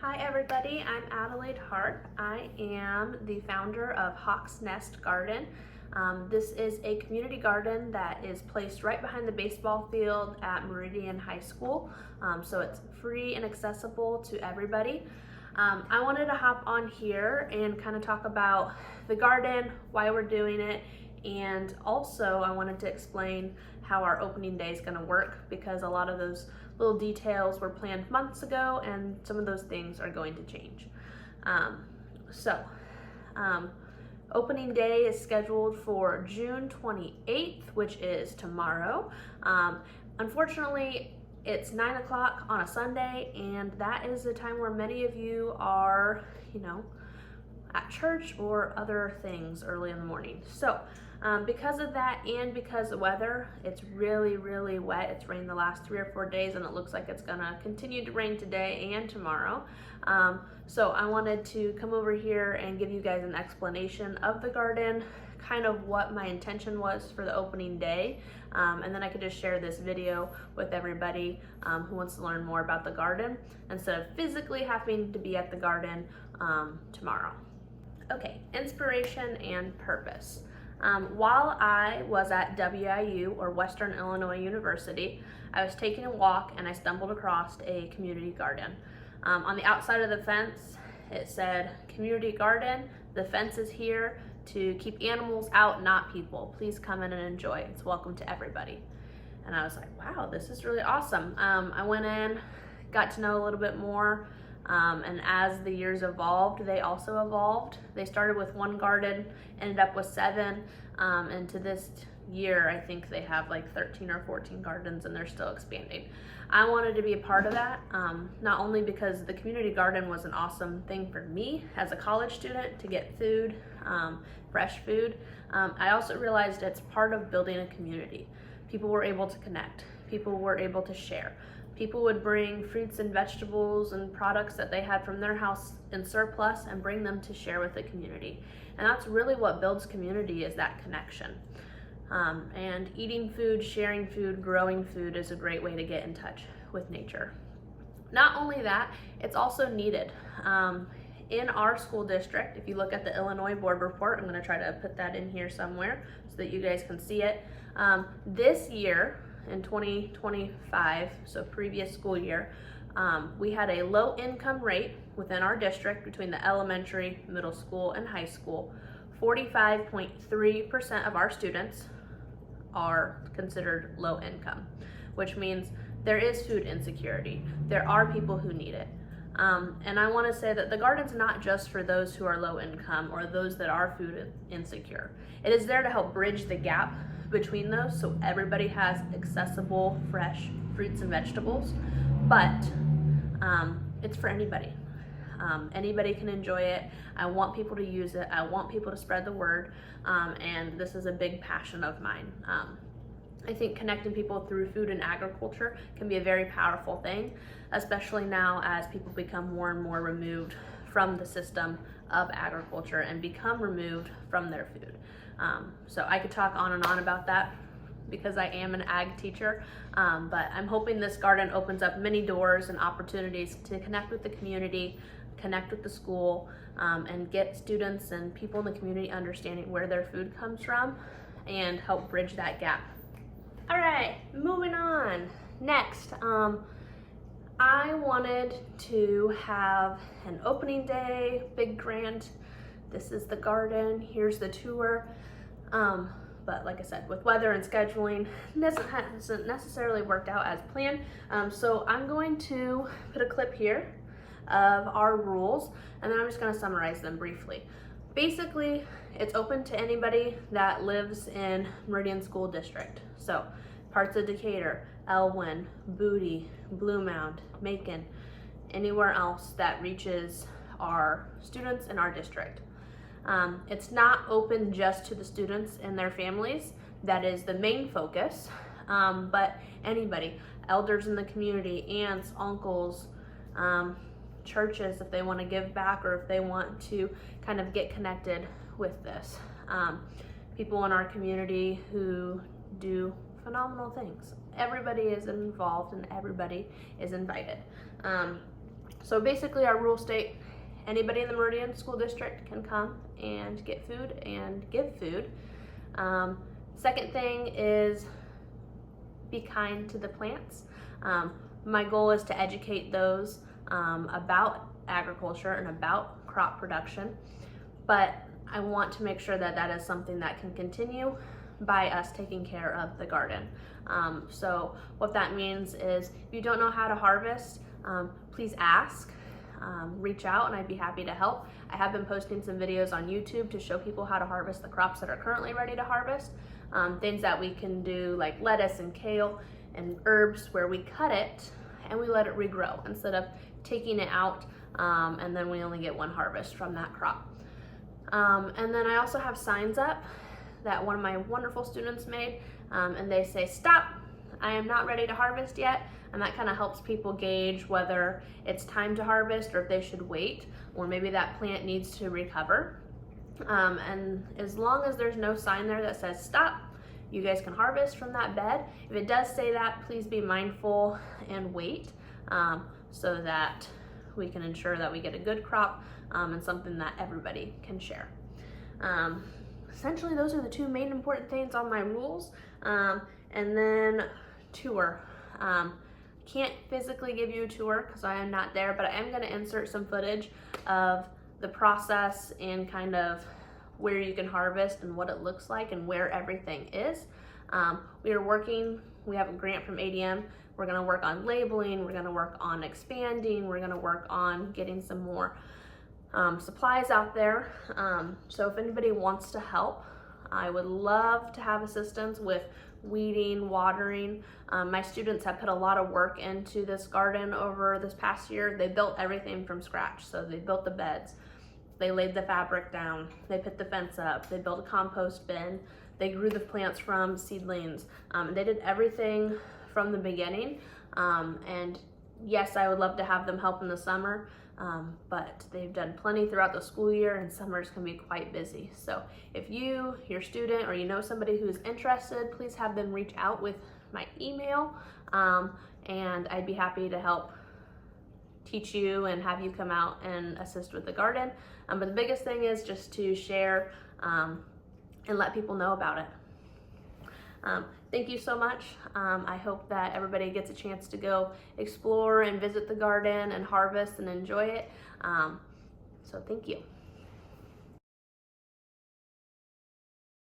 Hi everybody, I'm Adelaide Hart. I am the founder of Hawk's Nest Garden. This is a community garden that is placed right behind the baseball field at Meridian High School, so it's free and accessible to everybody. I wanted to hop on here and kind of talk about the garden, why we're doing it, and also I wanted to explain how our opening day is going to work, because a lot of those little details were planned months ago and some of those things are going to change. Opening day is scheduled for June 28th, which is tomorrow. Unfortunately, it's 9 o'clock on a Sunday, and that is the time where many of you are, at church or other things early in the morning. So because of that, and because the weather, it's really wet. It's rained the last 3 or 4 days, and it looks like it's gonna continue to rain today and tomorrow. So I wanted to come over here and give you guys an explanation of the garden, kind of what my intention was for the opening day, and then I could just share this video with everybody who wants to learn more about the garden instead of physically having to be at the garden tomorrow. Okay, inspiration and purpose. While I was at WIU, or Western Illinois University, I was taking a walk and I stumbled across a community garden. On the outside of the fence, it said, "Community garden, the fence is here to keep animals out, not people. Please come in and enjoy. It's welcome to everybody." And I was like, wow, this is really awesome. I went in, got to know a little bit more, and as the years evolved, they also evolved. They started with 1 garden, ended up with 7, and to this year, I think they have like 13 or 14 gardens, and they're still expanding. I wanted to be a part of that, not only because the community garden was an awesome thing for me as a college student to get food, fresh food. I also realized it's part of building a community. People were able to connect. People were able to share. People would bring fruits and vegetables and products that they had from their house in surplus and bring them to share with the community. And that's really what builds community, is that connection. And eating food, sharing food, growing food is a great way to get in touch with nature. Not only that, it's also needed. In our school district, if you look at the Illinois board report, I'm going to try to put that in here somewhere so that you guys can see it. This year, in 2025, so previous school year, we had a low income rate within our district between the elementary, middle school, and high school. 45.3% of our students are considered low income, which means there is food insecurity. There are people who need it. And I want to say that the garden's not just for those who are low income or those that are food insecure. It is there to help bridge the gap between those, so everybody has accessible fresh fruits and vegetables, but it's for anybody. Anybody can enjoy it. I want people to use it. I want people to spread the word, and this is a big passion of mine. I think connecting people through food and agriculture can be a very powerful thing, especially now as people become more and more removed from the system of agriculture and become removed from their food. So I could talk on and on about that because I am an ag teacher, but I'm hoping this garden opens up many doors and opportunities to connect with the community, connect with the school, and get students and people in the community understanding where their food comes from and help bridge that gap. All right, moving on. Next, I wanted to have an opening day, big grand. This is the garden, here's the tour. But like I said, with weather and scheduling, hasn't necessarily worked out as planned. So I'm going to put a clip here of our rules, and then I'm just gonna summarize them briefly. Basically, it's open to anybody that lives in Meridian School District. So parts of Decatur, Elwyn, Booty, Blue Mound, Macon, anywhere else that reaches our students in our district. It's not open just to the students and their families. That is the main focus, but anybody, elders in the community, aunts, uncles, churches, if they want to give back or if they want to kind of get connected with this. People in our community who do phenomenal things. Everybody is involved and everybody is invited. So basically our rules state anybody in the Meridian School District can come and get food and give food. Second thing is be kind to the plants. My goal is to educate those about agriculture and about crop production, but I want to make sure that that is something that can continue by us taking care of the garden. So what that means is if you don't know how to harvest, please ask. Reach out and I'd be happy to help. I have been posting some videos on YouTube to show people how to harvest the crops that are currently ready to harvest. Things that we can do like lettuce and kale and herbs where we cut it and we let it regrow instead of taking it out and then we only get one harvest from that crop. And then I also have signs up that one of my wonderful students made and they say, "Stop, I am not ready to harvest yet." And that kind of helps people gauge whether it's time to harvest or if they should wait, or maybe that plant needs to recover. And as long as there's no sign there that says stop, you guys can harvest from that bed. If it does say that, please be mindful and wait so that we can ensure that we get a good crop and something that everybody can share. Essentially, those are the two main important things on my rules. And then tour. Can't physically give you a tour because I am not there, but I am going to insert some footage of the process and kind of where you can harvest and what it looks like and where everything is. We have a grant from ADM. We're going to work on labeling, we're going to work on expanding, we're going to work on getting some more supplies out there. So if anybody wants to help, I would love to have assistance with weeding, watering. My students have put a lot of work into this garden over this past year. They built everything from scratch. So they built the beds, they laid the fabric down, they put the fence up, they built a compost bin, they grew the plants from seedlings. They did everything from the beginning. And yes, I would love to have them help in the summer, but they've done plenty throughout the school year and summers can be quite busy. So if your student, or you know somebody who's interested, please have them reach out with my email, and I'd be happy to help teach you and have you come out and assist with the garden. But the biggest thing is just to share and let people know about it. Thank you so much. I hope that everybody gets a chance to go explore and visit the garden and harvest and enjoy it. So thank you.